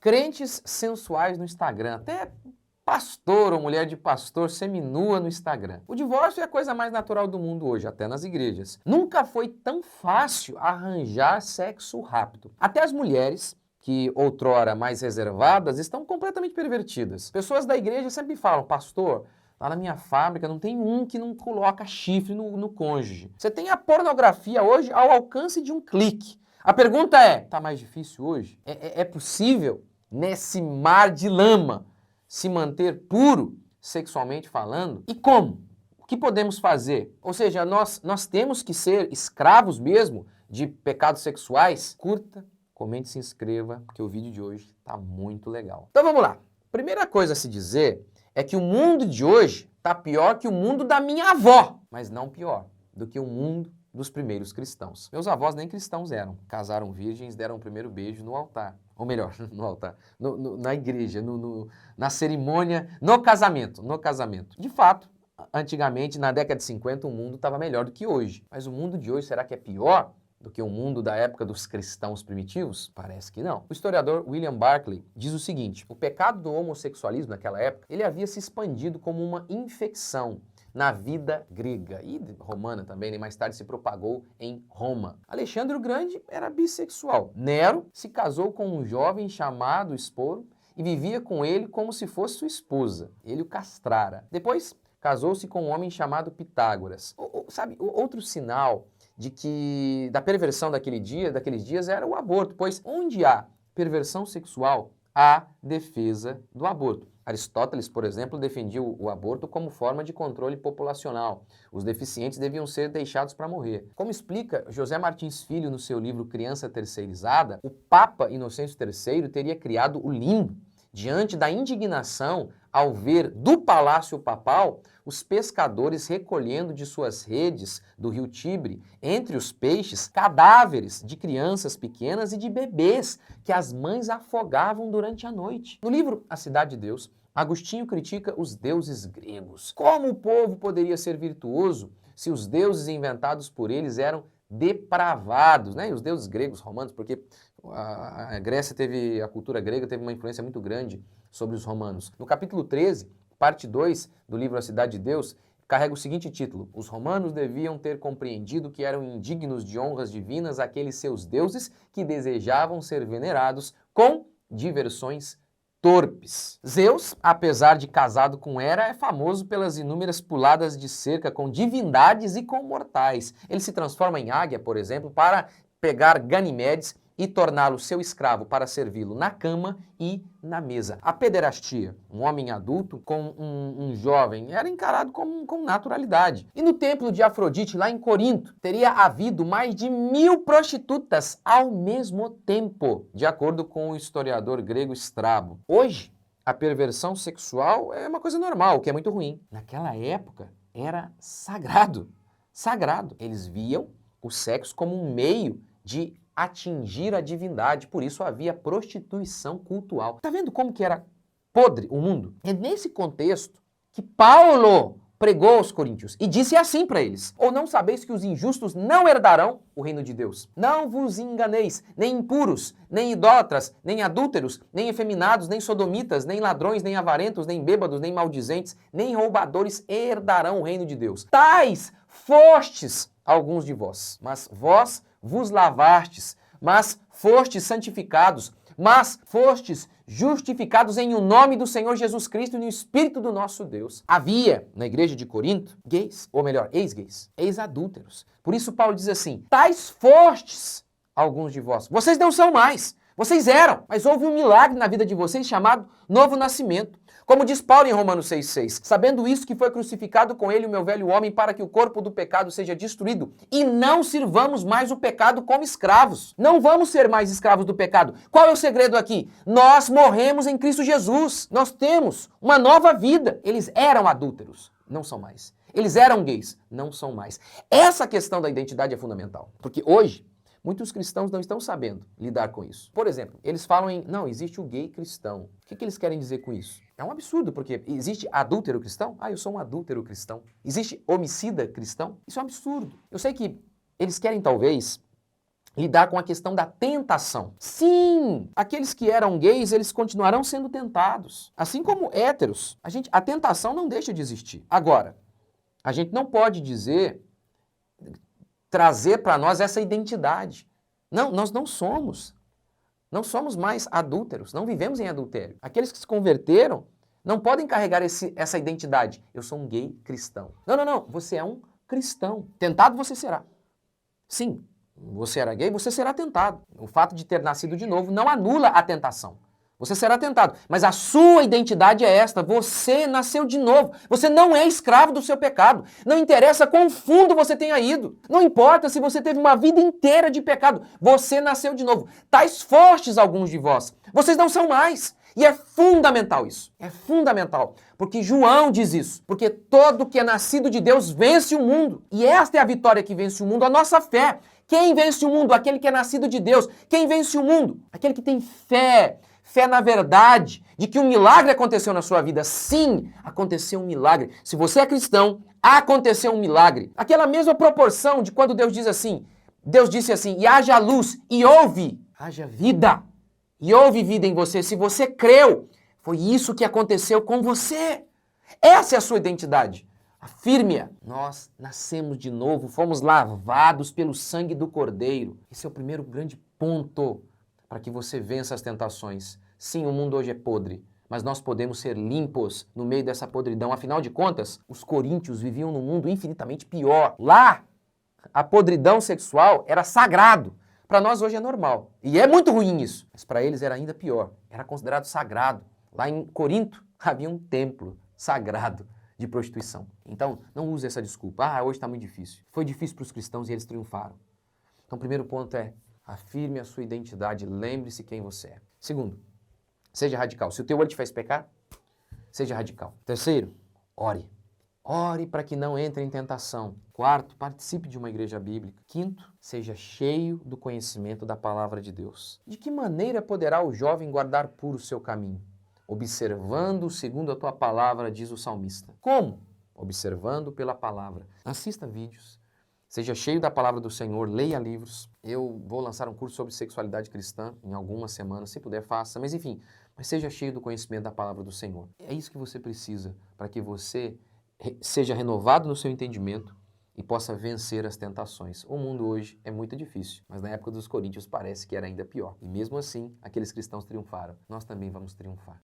Crentes sensuais no Instagram, até pastor ou mulher de pastor seminua no Instagram. O divórcio é a coisa mais natural do mundo hoje, até nas igrejas. Nunca foi tão fácil arranjar sexo rápido. Até as mulheres, que outrora mais reservadas, estão completamente pervertidas. Pessoas da igreja sempre falam, pastor, lá na minha fábrica não tem um que não coloca chifre no cônjuge. Você tem a pornografia hoje ao alcance de um clique. A pergunta é, tá mais difícil hoje? É possível, nesse mar de lama, se manter puro, sexualmente falando? E como? O que podemos fazer? Ou seja, nós temos que ser escravos mesmo de pecados sexuais? Curta, comente e se inscreva, porque o vídeo de hoje está muito legal. Então vamos lá. Primeira coisa a se dizer é que o mundo de hoje está pior que o mundo da minha avó, mas não pior do que o mundo dos primeiros cristãos. Meus avós nem cristãos eram, casaram virgens, deram o primeiro beijo no altar. Ou melhor, no altar, na igreja, na cerimônia, no casamento. De fato, antigamente, na década de 50, o mundo estava melhor do que hoje. Mas o mundo de hoje, será que é pior do que o mundo da época dos cristãos primitivos? Parece que não. O historiador William Barclay diz o seguinte, o pecado do homossexualismo naquela época, ele havia se expandido como uma infecção na vida grega e romana também, mais tarde se propagou em Roma. Alexandre o Grande era bissexual. Nero se casou com um jovem chamado Esporo e vivia com ele como se fosse sua esposa. Ele o castrara. Depois, casou-se com um homem chamado Pitágoras. Sabe, outro sinal da perversão daqueles dias era o aborto, pois onde há perversão sexual, há defesa do aborto. Aristóteles, por exemplo, defendia o aborto como forma de controle populacional. Os deficientes deviam ser deixados para morrer. Como explica José Martins Filho no seu livro Criança Terceirizada, o Papa Inocêncio III teria criado o limbo diante da indignação ao ver do Palácio Papal os pescadores recolhendo de suas redes do rio Tibre, entre os peixes, cadáveres de crianças pequenas e de bebês que as mães afogavam durante a noite. No livro A Cidade de Deus, Agostinho critica os deuses gregos. Como o povo poderia ser virtuoso se os deuses inventados por eles eram depravados, né? E os deuses gregos, romanos, porque a cultura grega teve uma influência muito grande sobre os romanos. No capítulo 13, parte 2 do livro A Cidade de Deus, carrega o seguinte título: os romanos deviam ter compreendido que eram indignos de honras divinas aqueles seus deuses que desejavam ser venerados com diversões torpes. Zeus, apesar de casado com Hera, é famoso pelas inúmeras puladas de cerca com divindades e com mortais. Ele se transforma em águia, por exemplo, para pegar Ganimedes e torná-lo seu escravo para servi-lo na cama e na mesa. A pederastia, um homem adulto com um jovem, era encarado com naturalidade. E no templo de Afrodite, lá em Corinto, teria havido mais de 1000 prostitutas ao mesmo tempo, de acordo com o historiador grego Strabo. Hoje, a perversão sexual é uma coisa normal, o que é muito ruim. Naquela época, era sagrado. Sagrado. Eles viam o sexo como um meio de atingir a divindade, por isso havia prostituição cultural. Tá vendo como que era podre o mundo? É nesse contexto que Paulo pregou aos coríntios e disse assim para eles: ou não sabeis que os injustos não herdarão o reino de Deus? Não vos enganeis, nem impuros, nem idólatras, nem adúlteros, nem efeminados, nem sodomitas, nem ladrões, nem avarentos, nem bêbados, nem maldizentes, nem roubadores herdarão o reino de Deus. Tais fostes alguns de vós, mas vós vos lavastes, mas fostes santificados, mas fostes justificados em o nome do Senhor Jesus Cristo e no Espírito do nosso Deus. Havia na igreja de Corinto gays, ou melhor, ex-gays, ex-adúlteros. Por isso Paulo diz assim: tais fostes alguns de vós. Vocês não são mais, vocês eram, mas houve um milagre na vida de vocês chamado novo nascimento. Como diz Paulo em Romanos 6,6, sabendo isso que foi crucificado com ele o meu velho homem para que o corpo do pecado seja destruído e não sirvamos mais o pecado como escravos. Não vamos ser mais escravos do pecado. Qual é o segredo aqui? Nós morremos em Cristo Jesus. Nós temos uma nova vida. Eles eram adúlteros, não são mais. Eles eram gays, não são mais. Essa questão da identidade é fundamental, porque hoje muitos cristãos não estão sabendo lidar com isso. Por exemplo, eles falam não, existe o gay cristão. O que eles querem dizer com isso? É um absurdo, porque existe adúltero cristão? Eu sou um adúltero cristão. Existe homicida cristão? Isso é um absurdo. Eu sei que eles querem, talvez, lidar com a questão da tentação. Sim, aqueles que eram gays, eles continuarão sendo tentados. Assim como héteros. A tentação não deixa de existir. Agora, a gente não pode trazer para nós essa identidade. Não, nós não somos. Não somos mais adúlteros, não vivemos em adultério. Aqueles que se converteram não podem carregar essa identidade. Eu sou um gay cristão. Não, não, não. Você é um cristão. Tentado você será. Sim, você era gay, você será tentado. O fato de ter nascido de novo não anula a tentação. Você será tentado. Mas a sua identidade é esta. Você nasceu de novo. Você não é escravo do seu pecado. Não interessa quão fundo você tenha ido. Não importa se você teve uma vida inteira de pecado. Você nasceu de novo. Tais fostes alguns de vós. Vocês não são mais. E é fundamental isso. É fundamental. Porque João diz isso. Porque todo que é nascido de Deus vence o mundo. E esta é a vitória que vence o mundo, a nossa fé. Quem vence o mundo? Aquele que é nascido de Deus. Quem vence o mundo? Aquele que tem fé. Fé na verdade, de que um milagre aconteceu na sua vida. Sim, aconteceu um milagre. Se você é cristão, aconteceu um milagre. Aquela mesma proporção de quando Deus diz assim, Deus disse assim, e haja luz, e houve, haja vida. E houve vida em você. Se você creu, foi isso que aconteceu com você. Essa é a sua identidade. Afirme-a. Nós nascemos de novo, fomos lavados pelo sangue do Cordeiro. Esse é o primeiro grande ponto para que você vença as tentações. Sim, o mundo hoje é podre, mas nós podemos ser limpos no meio dessa podridão. Afinal de contas, os coríntios viviam num mundo infinitamente pior. Lá, a podridão sexual era sagrado. Para nós hoje é normal. E é muito ruim isso. Mas para eles era ainda pior. Era considerado sagrado. Lá em Corinto havia um templo sagrado de prostituição. Então, não use essa desculpa. Ah, hoje está muito difícil. Foi difícil para os cristãos e eles triunfaram. Então, o primeiro ponto é: afirme a sua identidade, lembre-se quem você é. Segundo, seja radical. Se o teu olho te faz pecar, seja radical. Terceiro, ore. Ore para que não entre em tentação. Quarto, participe de uma igreja bíblica. Quinto, seja cheio do conhecimento da palavra de Deus. De que maneira poderá o jovem guardar puro o seu caminho? Observando segundo a tua palavra, diz o salmista. Como? Observando pela palavra. Assista vídeos. Seja cheio da palavra do Senhor, leia livros. Eu vou lançar um curso sobre sexualidade cristã em algumas semanas, se puder faça, mas enfim, mas seja cheio do conhecimento da palavra do Senhor. É isso que você precisa para que você seja renovado no seu entendimento e possa vencer as tentações. O mundo hoje é muito difícil, mas na época dos coríntios parece que era ainda pior. E mesmo assim, aqueles cristãos triunfaram. Nós também vamos triunfar.